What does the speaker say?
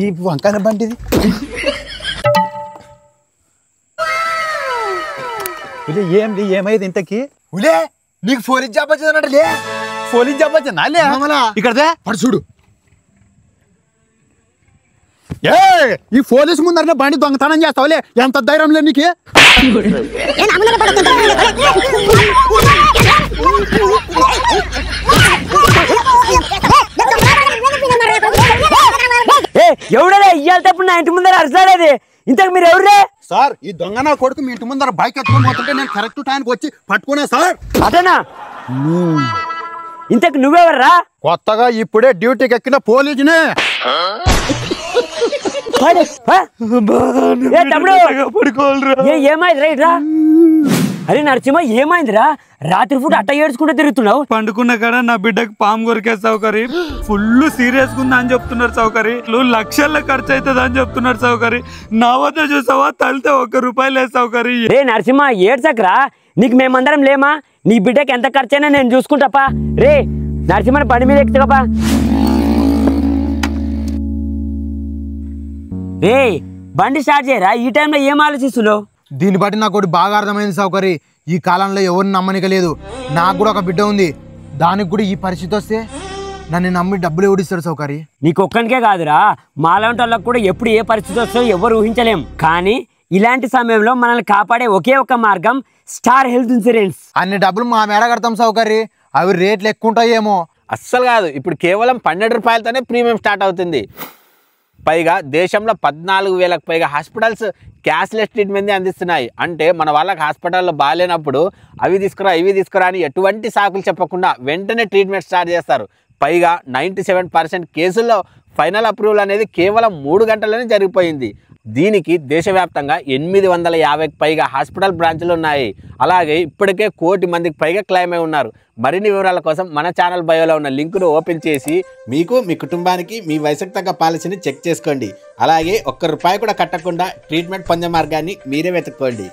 ఈ వంకాయ బండిది ఏంది ఏమైంది ఇంతకి ఉలే నీకు పోలీస్ జాబ్ వచ్చిందన్నట్లే పోలీస్ జాబ్ వచ్చిందా ఇక్కడ పడు చూడు ఈ పోలీసు ముందరనే బండి దొంగతనం చేస్తావులే ఎంత ధైర్యం లే నీకు ఎవడలే ఇయ్యాలి తప్పుడు నా ఇంటి ముందర అరసాడేది ఇంతకు మీరు ఎవరే సార్ ఈ దొంగ నా కొడుకు మీ ఇంటి ముందర బైక్ ఎత్తుకొని పోతుంటే నేను కరెక్ట్ టైంకి వచ్చి పట్టుకున్నా సార్ అటనా ఇంతకు నువ్వెవర్రా కొత్తగా ఇప్పుడే డ్యూటీకి ఎక్కిన పోలీసునే ఏమైందిరా ఇట్రా అరే నరసింహ ఏమైందిరా రాత్రి పూట అట్ట ఏడ్చుకుంటూ తిరుగుతున్నావు పండుకున్న కాడ నా బిడ్డకి పాము కొరికే సౌకర్య ఫుల్ సీరియస్ గా ఉందా అని చెప్తున్నారు సౌకర్య లక్షల్లో ఖర్చు అవుతుంది అని చెప్తున్నారు సౌకర్య నా వద్ద చూసావా తలితే ₹1 లేదు సౌకర్య రే నరసింహ ఏడ్చకరా నీకు మేమందరం లేమా నీ బిడ్డకి ఎంత ఖర్చైనా నేను చూసుకుంటాపా రే నరసింహని బండి మీద ఎక్కుతాపా రే బండి స్టార్ట్ చేయరా ఈ టైంలో ఏం ఆలోచిస్తున్నావు దీన్ని బట్టి నాకు ఒకటి బాగా అర్థమైంది సౌకర్య ఈ కాలంలో ఎవరిని నమ్మనిక లేదు నాకు కూడా ఒక బిడ్డ ఉంది దానికి కూడా ఈ పరిస్థితి వస్తే నన్ను నమ్మి డబ్బులు ఎవడిస్తారు సౌకర్య నీకు ఒక్కనికే కాదురా మాలాంటి వాళ్ళకి కూడా ఎప్పుడు ఏ పరిస్థితి వస్తుందో ఎవరు ఊహించలేం కానీ ఇలాంటి సమయంలో మనల్ని కాపాడే ఒకే ఒక మార్గం స్టార్ హెల్త్ ఇన్సూరెన్స్ అన్ని డబ్బులు మా మేడ కడతాం సౌకర్య అవి రేట్లు ఎక్కువ ఉంటాయేమో అస్సలు కాదు ఇప్పుడు కేవలం ₹12తోనే ప్రీమియం స్టార్ట్ అవుతుంది పైగా దేశంలో 14,000కు పైగా హాస్పిటల్స్ క్యాష్లెస్ ట్రీట్మెంట్ అందిస్తున్నాయి అంటే మన వాళ్ళకి హాస్పిటల్లో బాగాలేనప్పుడు అవి తీసుకురా ఇవి తీసుకురా అని ఎటువంటి సాకులు చెప్పకుండా వెంటనే ట్రీట్మెంట్ స్టార్ట్ చేస్తారు పైగా 97% కేసుల్లో ఫైనల్ అప్రూవల్ అనేది కేవలం 3 గంటల్లోనే జరిగిపోయింది దీనికి దేశవ్యాప్తంగా 850కు పైగా హాస్పిటల్ బ్రాంచ్లు ఉన్నాయి అలాగే ఇప్పటికే 1 కోటి మందికి పైగా క్లెయిమ్ అయి ఉన్నారు మరిన్ని వివరాల కోసం మన ఛానల్ బయోలో ఉన్న లింకును ఓపెన్ చేసి మీకు మీ కుటుంబానికి మీ వయసుకు తగ్గ పాలసీని చెక్ చేసుకోండి అలాగే ₹1 కూడా కట్టకుండా ట్రీట్మెంట్ పొందే మార్గాన్ని మీరే వెతుక్కోండి